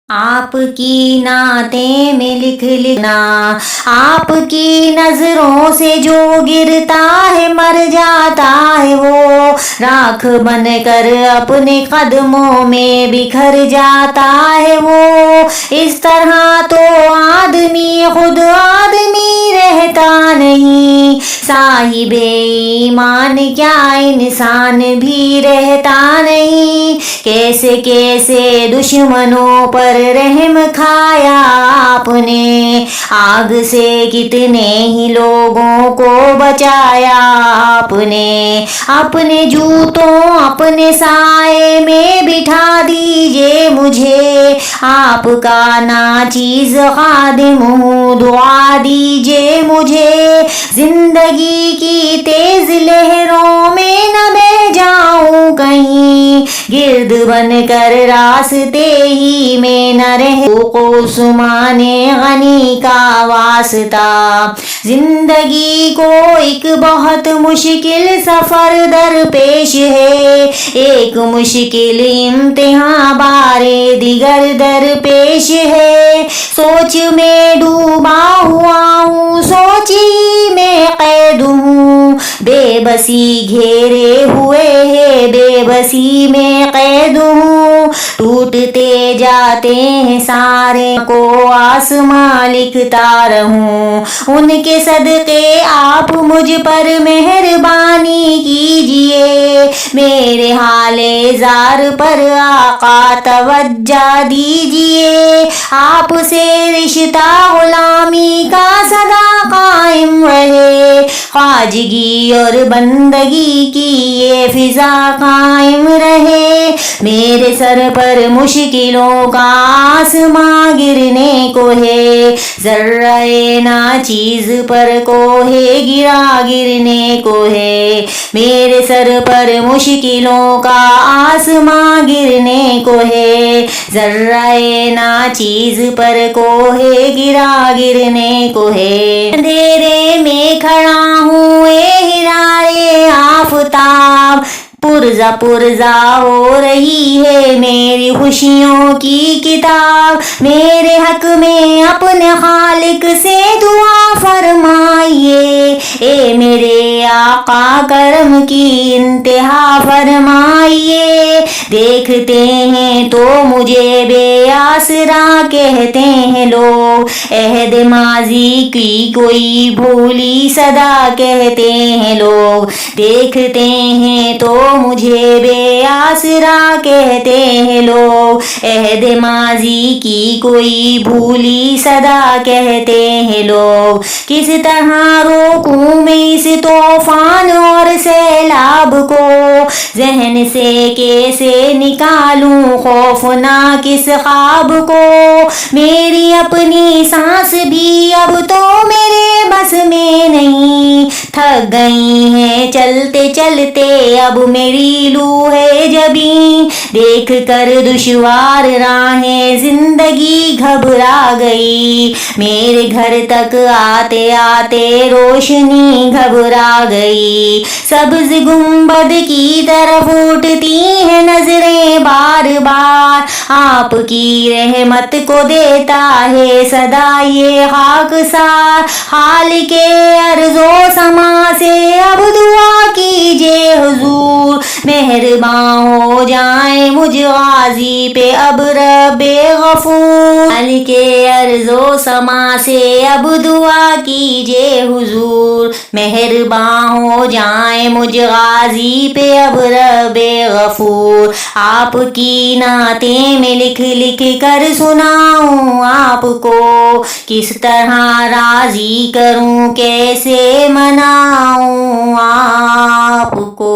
آپ کی نعتیں میں لکھ لکھنا، آپ کی نظروں سے جو گرتا ہے مر جاتا ہے، وہ راکھ بن کر اپنے قدموں میں بکھر جاتا ہے۔ وہ اس طرح تو آدمی خود آدمی رہتا نہیں، صاحب ایمان کیا انسان بھی رہتا نہیں۔ کیسے کیسے دشمنوں پر رحم کھایا آپ نے، آگ سے کتنے ہی لوگوں کو بچایا آپ نے۔ اپنے جوتوں اپنے سائے میں بٹھا دیجئے مجھے، آپ کا ناچیز خادم ہوں، دعا دیجئے مجھے۔ زندگی کی تیز لہروں میں نہ بہہ جاؤں کہیں، گرد بن کر راستے ہی میں نہ رہوں عثمان غنی کا واسطہ۔ زندگی کو ایک بہت مشکل سفر درپیش ہے، ایک مشکل امتحان بارے دیگر درپیش ہے۔ سوچ میں ڈوبا ہوا ہوں، سوچ ہی میں قید ہوں، بے بسی گھیرے ہوئے ہے، بے بسی میں قید ہوں۔ ٹوٹتے جاتے ہیں سارے کو آسماں لکھتا رہوں، ان کے صدقے آپ مجھ پر مہربانی کیجئے۔ میرے حال زار پر آقا توجہ دیجئے، آپ سے رشتہ غلامی کا سدا قائم رہے، خواجگی اور بندگی کی یہ فضا قائم رہے۔ میرے سر پر مشکلوں کا آسماں گرنے کو ہے، ذرہ ناچیز پر کوہ گرا گرنے کو ہے۔ میرے سر پر مشکلوں کا آسماں گرنے کو ہے، ذرہ ناچیز پر کوہ گرا گرنے کو ہے۔ اندھیرے میں کھڑا ہوں اے ہلال آفتاب، پرزا پرزا ہو رہی ہے میری خوشیوں کی کتاب۔ میرے حق میں اپنے خالق سے دعا فرمائیے، اے میرے آقا کرم کی انتہا فرمائیے۔ دیکھتے ہیں تو مجھے بے آسرا کہتے ہیں لوگ، عہد ماضی کی کوئی بھولی صدا کہتے ہیں لوگ۔ دیکھتے ہیں تو مجھے بے آسرا کہتے ہیں لوگ، عہد ماضی کی کوئی بھولی صدا کہتے ہیں لوگ۔ کس طرح روکوں میں اس طوفان اور سیلاب کو، ذہن سے کیسے نکالوں خوفناک اس خواب کو۔ میری اپنی سانس بھی اب تو میرے بس میں نہیں، تھک گئی ہیں چلتے چلتے اب میری لوح جبیں۔ دیکھ کر دشوار راہیں زندگی گھبرا گئی، میرے گھر تک آتے آتے روشنی گھبرا گئی۔ سبز گنبد کی طرف اٹھتی ہیں نظریں بار بار، آپ کی رحمت کو دیتا ہے صدا یہ خاکسار۔ خالق ارض و سما سے اب دعا کیجئے حضور، مہرباں ہو جائیں مجھ غازی پہ اب رب غفور۔ خالق ارض و سما سے اب دعا کیجئے حضور، مہرباں ہو جائیں مجھ غازی پہ اب رب غفور۔ آپ کی نعتیں میں لکھ لکھ کر سناؤں آپ کو، کس طرح راضی کروں کیسے مناؤں آپ کو۔